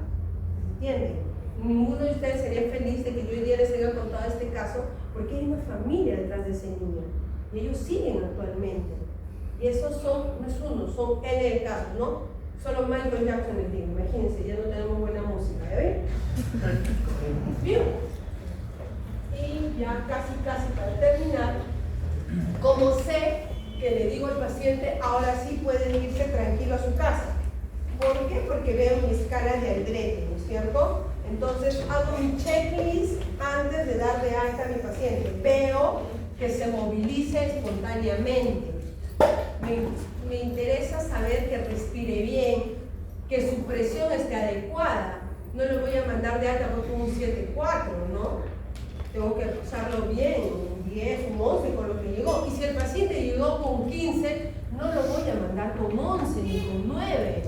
¿Entienden? Ninguno de ustedes sería feliz de que yo hoy día les haya contado este caso, porque hay una familia detrás de ese niño y ellos siguen actualmente. Y esos son, no es uno, son N de casos, ¿no? Solo Michael Jackson el tiene, imagínense, ya no tenemos buena música, ¿ven? Bien. Y ya casi para terminar, como sé que le digo al paciente, ahora sí pueden irse tranquilo a su casa. ¿Por qué? Porque veo mi escala de Aldrete, ¿no es cierto? Entonces hago mi checklist antes de dar de alta a mi paciente. Veo que se movilice espontáneamente. Me interesa saber que respire bien, que su presión esté adecuada. No le voy a mandar de alta con un 7.4, ¿no? Tengo que usarlo bien, un 10, un 11 con lo que llegó. Y si el paciente llegó con 15, no lo voy a mandar con 11 ni con 9.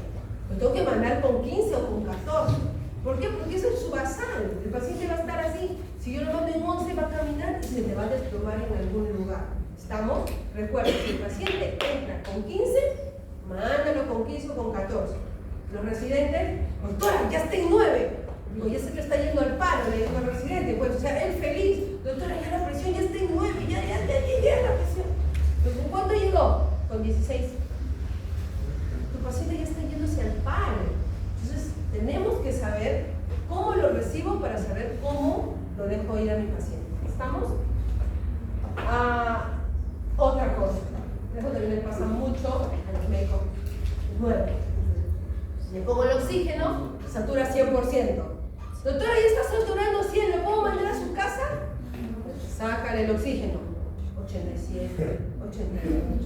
Lo tengo que mandar con 15 o con 14. ¿Por qué? Porque eso es su basal. El paciente va a estar así. Si yo lo mando en 11, va a caminar y se te va a desplomar en algún lugar. ¿Estamos? Recuerda, si el paciente entra con 15, mándalo con 15 o con 14. Los residentes, doctora, ya está en 9. Digo, ya se le está yendo al paro, le digo al residente. Pues, o sea, él feliz. Doctora, ya la presión ya está en 9, ya llegué a la presión. Pues, ¿con cuánto llegó? Con 16. Tu paciente ya está yéndose al paro. Entonces, tenemos que saber cómo lo recibo para saber cómo lo dejo ir a mi paciente. ¿Estamos? Otra cosa. Eso también le pasa mucho a los médicos nuevos. Le pongo el oxígeno, satura 100%. Doctora, ya está saturando 100, ¿le puedo mandar a su casa? Sácale el oxígeno. 87, 88.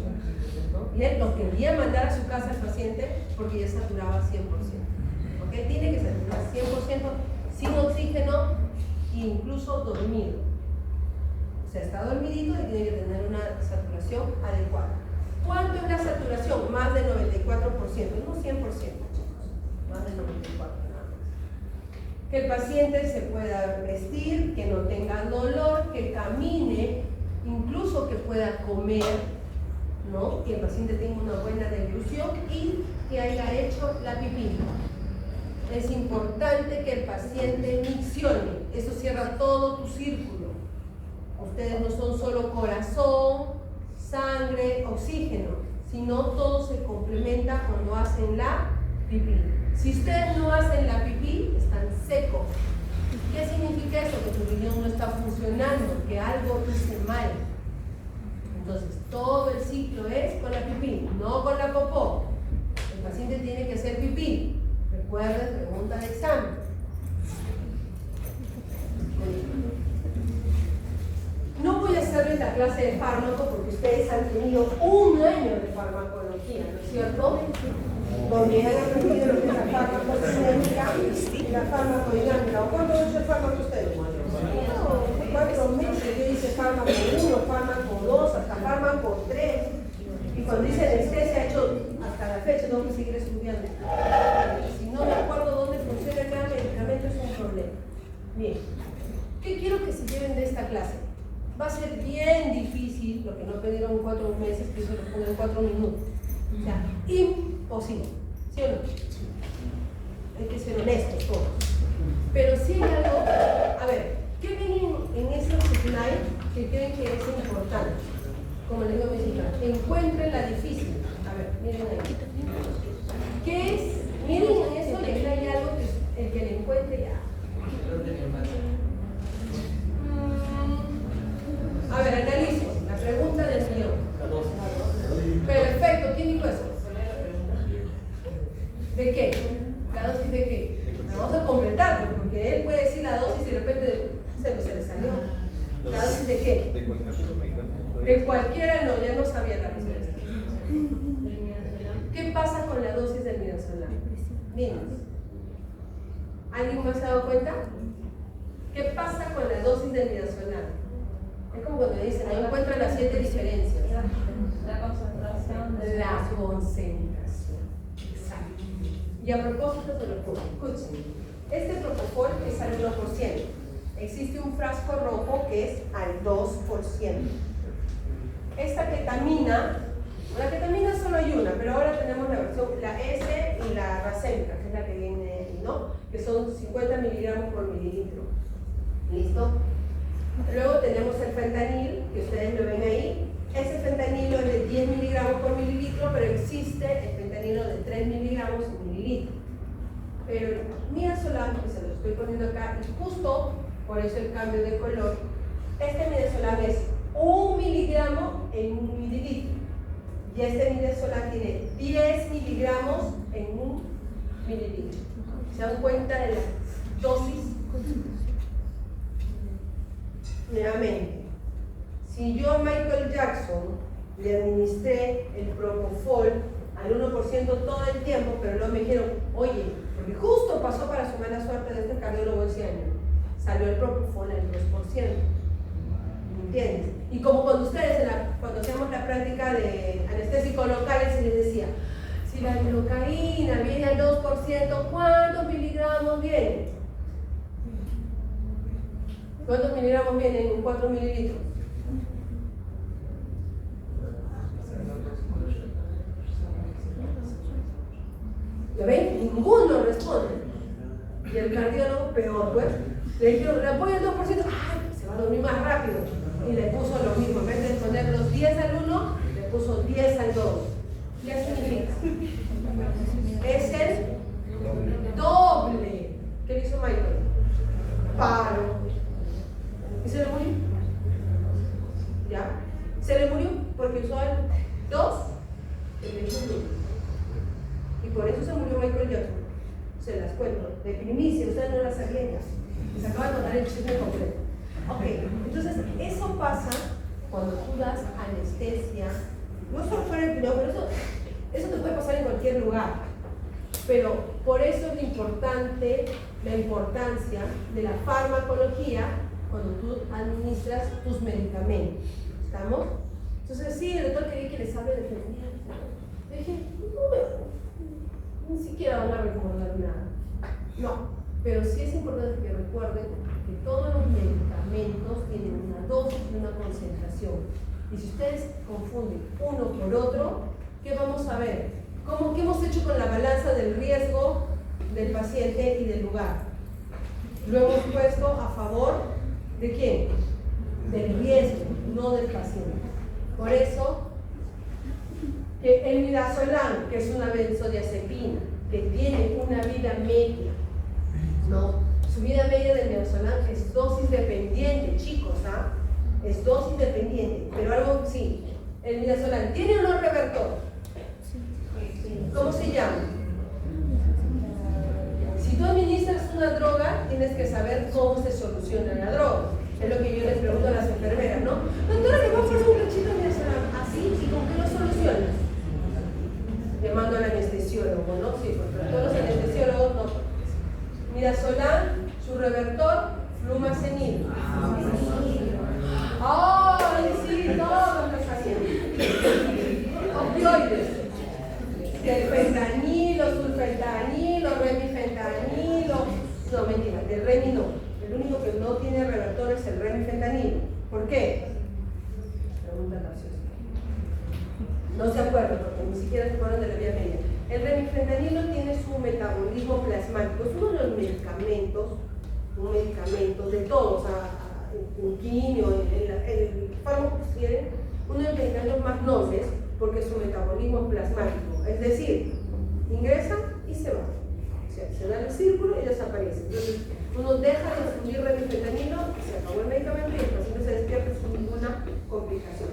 ¿no? Y él lo quería mandar a su casa al paciente porque ya saturaba 100%. ¿Ok? Tiene que saturar 100% sin oxígeno e incluso dormido. O sea, está dormidito y tiene que tener una saturación adecuada. ¿Cuánto es la saturación? Más del 94%, no 100%, chicos. Más del 94%. Que el paciente se pueda vestir, que no tenga dolor, que camine, incluso que pueda comer, ¿no? Que el paciente tenga una buena deglución y que haya hecho la pipí. Es importante que el paciente miccione, eso cierra todo tu círculo. Ustedes no son solo corazón, sangre, oxígeno, sino todo se complementa cuando hacen la pipí. Si ustedes no hacen la pipí, están secos. ¿Qué significa eso? Que tu riñón no está funcionando, que algo hice mal. Entonces, todo el ciclo es con la pipí, no con la popó. El paciente tiene que hacer pipí. Recuerden, pregunta de examen. No voy a hacerles la clase de fármaco porque ustedes han tenido un año de farmacología, ¿no es cierto? Donde han aprendido lo que es la farmacocinética y la farmacodinámica. ¿Cuánto han hecho el fármaco ustedes? 4 meses. Yo hice fármaco 1, fármaco 2, hasta fármaco 3. Y cuando hice anestesia, he hecho hasta la fecha, tengo que seguir estudiando. Si no me acuerdo dónde funciona cada medicamento, es un problema. Bien, ¿qué quiero que se lleven de esta clase? Va a ser bien difícil, lo que no pidieron 4 meses, que eso lo pongo en 4 minutos. O sea, imposible, ¿sí o no? Hay que ser honestos todos. Pero sí hay algo, a ver, ¿qué ven en esos slides que creen que es importante? Como les digo a mis hijas, encuentren la difícil. A ver, miren ahí. ¿Qué es? Miren en eso y aquí hay algo que el que le encuentre ya. A ver, analizo la pregunta del millón. Perfecto, ¿quién dijo eso? ¿De qué? ¿La dosis de qué? La vamos a completar, porque él puede decir la dosis y de repente se le salió. ¿La dosis de qué? De cualquiera, no, ya no sabía la respuesta. ¿Qué pasa con la dosis del midazolam? Dinos. ¿Alguien más se ha dado cuenta? ¿Qué pasa con la dosis del midazolam? Es como cuando dicen, ahí encuentran las 7 diferencias. La concentración. La concentración. Exacto. Y a propósito de lo que escuchen, este propofol es al 1%. Existe un frasco rojo que es al 2%. Esta ketamina, la ketamina solo hay una, pero ahora tenemos la versión, la S y la racémica, que es la que viene ahí, ¿no? Que son 50 miligramos por mililitro. ¿Listo? Luego tenemos el fentanil, que ustedes lo ven ahí. Ese fentanilo es de 10 miligramos por mililitro, pero existe el fentanilo de 3 miligramos por mililitro. Pero el midazolam, que se lo estoy poniendo acá, y justo por eso el cambio de color, este midazolam es 1 miligramo en 1 mililitro. Y este midazolam tiene 10 miligramos en 1 mililitro. ¿Se dan cuenta de la dosis? Nuevamente, si yo a Michael Jackson le administré el propofol al 1% todo el tiempo, pero luego me dijeron, oye, porque justo pasó para su mala suerte de este cardiólogo ese año, salió el propofol al 2%. ¿Me entiendes? Y como cuando ustedes, cuando hacemos la práctica de anestésico locales, se les decía, si la lidocaína viene al 2%, ¿cuántos miligramos viene? ¿Cuántos miligramos vienen en 4 mililitros? ¿Ya ven? Ninguno responde. Y el cardiólogo, peor, pues, le dijeron, le apoyo el 2%, ¡ay! Se va a dormir más rápido. Y le puso lo mismo, en vez de poner los 10 al 1, le puso 10 al 2. ¿Qué significa? Es el doble. ¿Qué le hizo Michael? Paro. ¿Y se le murió? ¿Ya? Se le murió porque usó el 2 en el 1. Y por eso se murió Michael Jackson. Se las cuento. De primicia, ustedes no las sabían ya. Se acaba de contar el chisme completo. Ok, entonces eso pasa cuando tú das anestesia. No solo fuera el quirófano, pero eso te puede pasar en cualquier lugar. Pero por eso es importante la importancia de la farmacología cuando tú administras tus medicamentos. ¿Estamos? Entonces, sí, el doctor quería que les hable de fentanilo. Le dije, ni siquiera van a recordar nada. No, pero sí es importante que recuerden que todos los medicamentos tienen una dosis y una concentración. Y si ustedes confunden uno por otro, ¿qué vamos a ver? ¿Qué hemos hecho con la balanza del riesgo del paciente y del lugar? Lo hemos puesto a favor ¿de quién? Del riesgo, no del paciente. Por eso, que el midazolam, que es una benzodiazepina, que tiene una vida media, no, su vida media del midazolam es dosis dependiente, chicos, ¿ah? Es dosis dependiente, pero algo sí, El midazolam, ¿tiene o no revertor? ¿Cómo se llama? Si tú administras una droga, tienes que saber cómo se soluciona la droga. Es lo que yo les pregunto a las enfermeras, ¿no? Doctora, le voy a poner un cachito de midazolam, así, ¿y con qué lo solucionas? Llamando al anestesiólogo, ¿no? Sí, porque todos los anestesiólogos no. Midazolam, su revertor, flumazenil. ¡Ay, sí! Todos los pacientes. Opioides. Del fentanilo, sulfentanilo, remifentanilo. No, mentira, del remi no. El único que no tiene revertor es el remifentanilo. ¿Por qué? Pregunta capciosa. No se acuerdan, porque ni siquiera se acuerdan de la vía media. El remifentanilo tiene su metabolismo plasmático. Es uno de los medicamentos, un medicamento de todos, en quimio, en fármacos que tienen, uno de los medicamentos más nobles porque su metabolismo es plasmático. Es decir, ingresa y se va. O sea, se da el círculo y desaparece. Entonces, uno deja de consumir remifentanilo, se acabó el medicamento y el paciente se despierta sin ninguna complicación.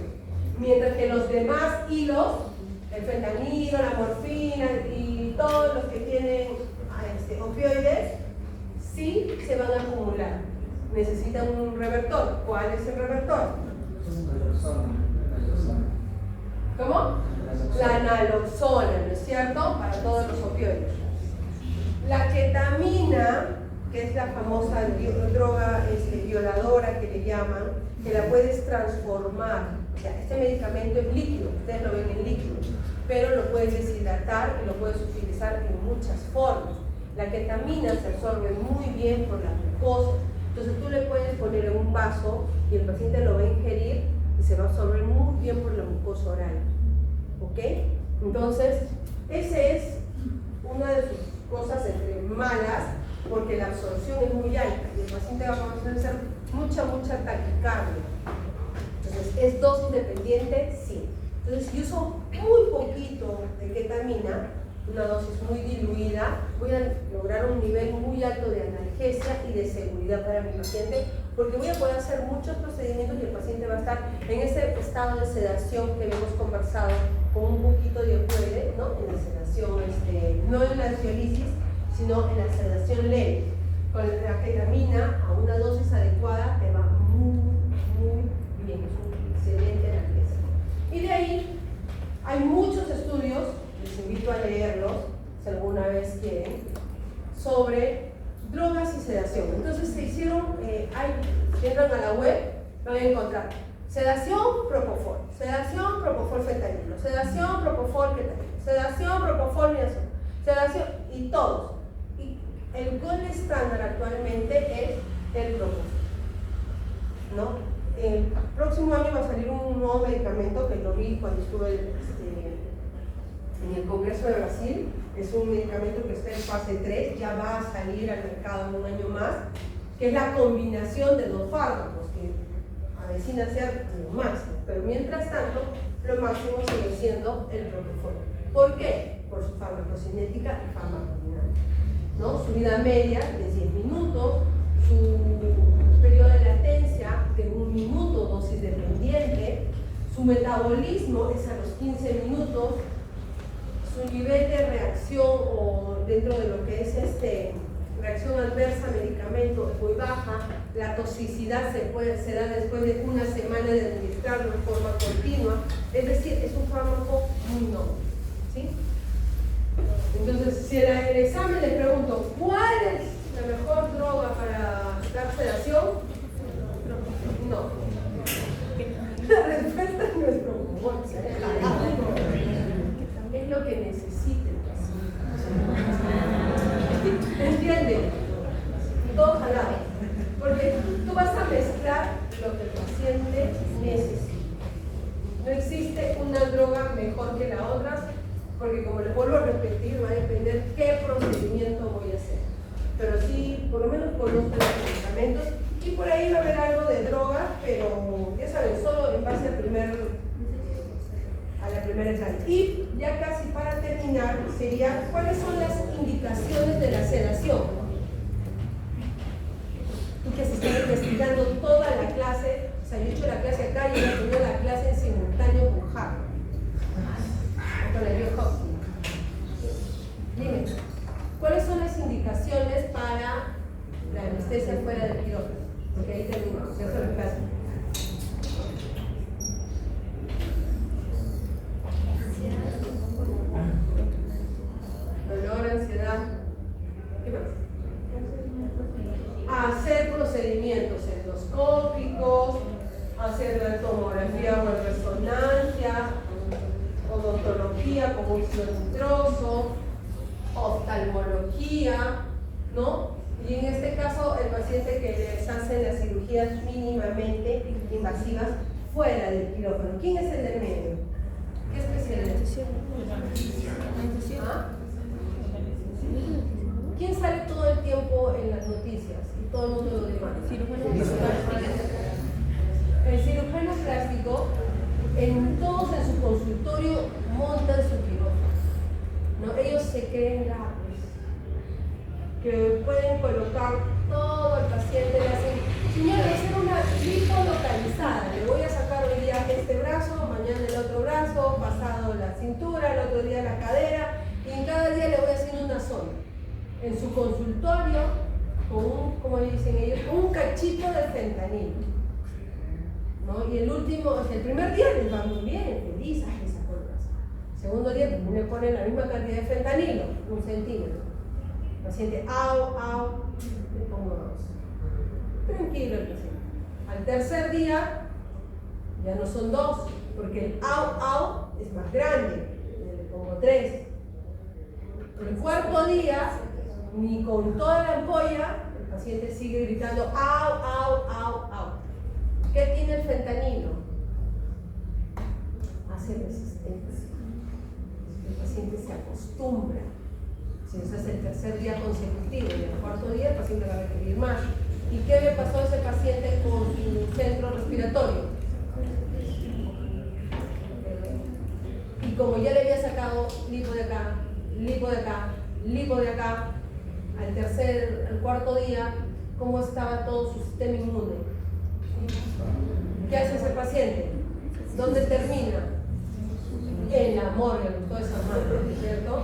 Mientras que los demás hilos, el fentanilo, la morfina y todos los que tienen opioides, sí se van a acumular. Necesitan un revertor. ¿Cuál es el revertor? ¿Cómo? La naloxona, ¿no es cierto? Para todos los opioides. La ketamina, que es la famosa droga violadora que le llaman, que la puedes transformar. O sea, este medicamento es líquido, ustedes lo ven en líquido, pero lo puedes deshidratar y lo puedes utilizar en muchas formas. La ketamina se absorbe muy bien por la glucosa, entonces tú le puedes poner en un vaso y el paciente lo va a ingerir y se va a absorber muy bien por la mucosa oral. ¿Ok? Entonces, esa es una de sus cosas entre malas, porque la absorción es muy alta y el paciente va a comenzar a hacer mucha taquicardia. Entonces, ¿es dosis dependiente? Sí. Entonces, si uso muy poquito de ketamina, una dosis muy diluida, voy a lograr un nivel muy alto de analgesia y de seguridad para mi paciente, porque voy a poder hacer muchos procedimientos y el paciente va a estar en ese estado de sedación que hemos conversado, con un poquito de opioide, ¿no? En la sedación, no en la ansiolisis, sino en la sedación leve. Con la ketamina, a una dosis adecuada, te va muy bien, es un excelente analgésico. Y de ahí, hay muchos estudios, les invito a leerlos, si alguna vez quieren, sobre drogas y sedación. Entonces se hicieron, si entran a la web, van a encontrar sedación, propofol, fentanilo, sedación, propofol, ketamina, sedación, propofol, midazolam, sedación, y todos. Y el gold estándar actualmente es el propofol, ¿no? El próximo año va a salir un nuevo medicamento que lo vi cuando estuve en el Congreso de Brasil. Es un medicamento que está en fase 3, ya va a salir al mercado en un año más, que es la combinación de dos fármacos, que avecina ser lo máximo, pero mientras tanto, lo máximo sigue siendo el propofol. ¿Por qué? Por su farmacocinética y farmacodinámica, ¿no? Su vida media de 10 minutos, su periodo de latencia de 1 minuto, dosis dependiente, su metabolismo es a los 15 minutos, su nivel de reacción o dentro de lo que es reacción adversa a medicamento es muy baja, la toxicidad se da después de una semana de administrarlo en forma continua, es decir, es un fármaco muy noble, ¿sí? Entonces, si en el examen les pregunto, ¿cuál es la mejor droga para dar sedación? No. La respuesta no es propofol, es lo que necesite el paciente. ¿Entienden? Todo jalado. Porque tú vas a mezclar lo que el paciente necesita. No existe una droga mejor que la otra, porque como les vuelvo a repetir, va a depender qué procedimiento voy a hacer. Pero sí, por lo menos conozco los medicamentos y por ahí va a haber algo de droga, pero ya saben, solo en base a la primera examen. Y ya casi para terminar, sería cuáles son las indicaciones de la sedación. Tú que se está investigando toda la clase, o sea, yo he hecho la clase acá y he tenido la clase en simultáneo con Harvard. cirugía como óxido nitroso, oftalmología, ¿no? Y en este caso, el paciente que les hacen las cirugías mínimamente invasivas fuera del quirófano. ¿Quién es el del medio? ¿Qué especialidad? ¿Ah? ¿Quién sale todo el tiempo en las noticias y todo el mundo lo demanda? El cirujano plástico, todos en su consultorio montan su quirófano, ¿no? Ellos se creen grandes, que pueden colocar todo el paciente, le hacen, señora, hacer una lipo localizada, le voy a sacar hoy día este brazo, mañana el otro brazo, pasado la cintura, el otro día la cadera, y en cada día le voy haciendo una zona. En su consultorio, con un, como dicen ellos, un cachito de fentanilo, ¿no? Y el primer día les va muy bien, feliz, se sacó el brazo. El segundo día también le ponen la misma cantidad de fentanilo, 1 centímetro. El paciente, le pongo 2. Tranquilo el paciente. Al tercer día, ya no son 2, porque el es más grande, le pongo 3. El cuarto día, ni con toda la ampolla, el paciente sigue gritando au. ¿Qué tiene el fentanilo? Hace resistencia. El paciente se acostumbra. Si ese es el tercer día consecutivo y el cuarto día el paciente va a requerir más. ¿Y qué le pasó a ese paciente con su centro respiratorio? Y como ya le había sacado lipo de acá, lipo de acá, al cuarto día, ¿cómo estaba todo su sistema inmune? ¿Qué hace ese paciente? ¿Dónde termina? En la morgue, toda esa madre, ¿cierto?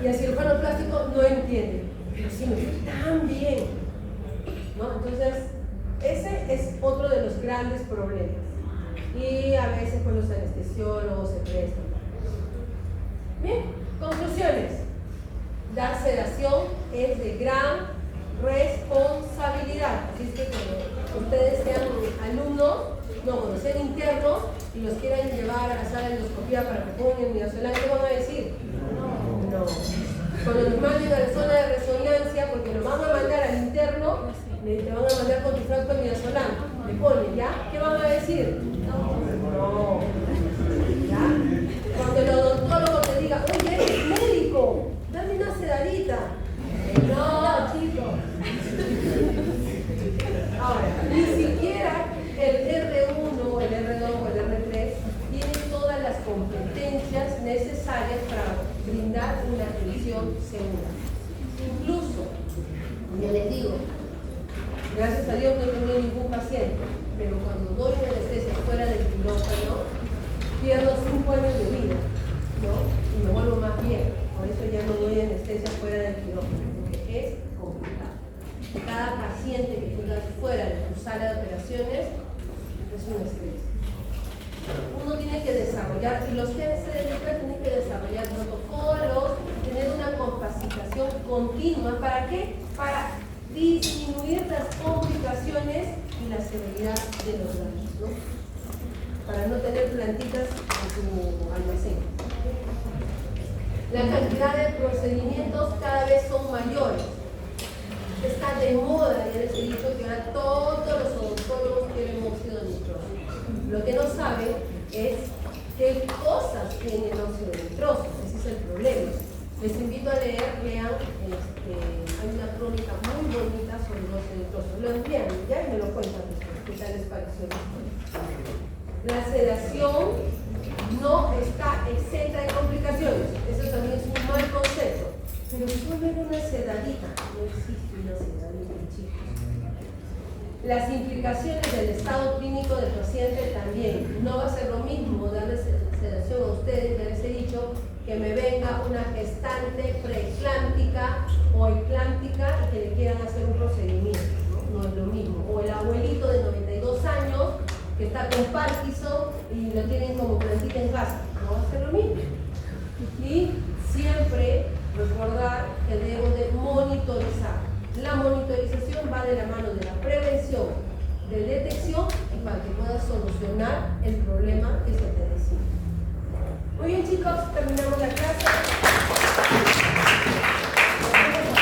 Y el cirujano plástico no entiende, pero si me fue tan bien, ¿no? Entonces, ese es otro de los grandes problemas. Y a veces pues los anestesiólogos se prestan. Bien, conclusiones. Dar sedación es de gran responsabilidad. Así es que cuando ustedes sean alumnos, cuando sean internos y los quieran llevar a la sala de endoscopía para que pongan midazolam, ¿qué van a decir? No. Cuando nos manden a la zona de resonancia, porque nos van a mandar al interno, te van a mandar con tu frasco de midazolam, le ponen, ¿ya? ¿Qué van a decir? No. ¿Ya? Cuando el odontólogo te diga, oye, eres médico, dame una sedadita. No, chicos. Ahora, ni siquiera el R1, el R2 o el R3 tiene todas las competencias necesarias para brindar una atención segura. Incluso, ya les digo, gracias a Dios no he tenido ningún paciente, pero cuando doy una anestesia fuera del quirófano, pierdo 5 años de vida, ¿no? Y me vuelvo más vieja. Por eso ya no doy anestesia fuera del quirófano, porque es complicado. Cada paciente que tengas fuera de tu sala de operaciones es un estrés. Uno tiene que desarrollar, y los que se dedican tienen que desarrollar protocolos, tener una capacitación continua. ¿Para qué? Para disminuir las complicaciones y la severidad de los daños, ¿no? Para no tener plantitas en tu almacén. La cantidad de procedimientos cada vez son mayores. Está de moda, ya les he dicho que ahora todos los odontólogos quieren óxido nitroso. Lo que no saben es qué cosas tiene el óxido nitroso. Ese es el problema. Les invito a lean, hay una crónica muy bonita sobre el óxido nitroso. Lo envían ya y me lo cuentan después, qué tal les pareció. La sedación no está exenta de complicaciones. Eso también es un mal concepto. Pero solo era una sedadita. No existe una sedadita, chicos. Las implicaciones del estado clínico del paciente también. No va a ser lo mismo darle sedación a ustedes, ya les he dicho, que me venga una gestante preeclántica o eclántica y que le quieran hacer un procedimiento. No es lo mismo. O el abuelito de 92 años que está con Parkinson y lo tienen como plantita en casa. No va a ser lo mismo. Y siempre recordar que debo de monitorizar. La monitorización va de la mano de la prevención, de detección y para que puedas solucionar el problema que se te decide. Muy bien chicos, terminamos la clase.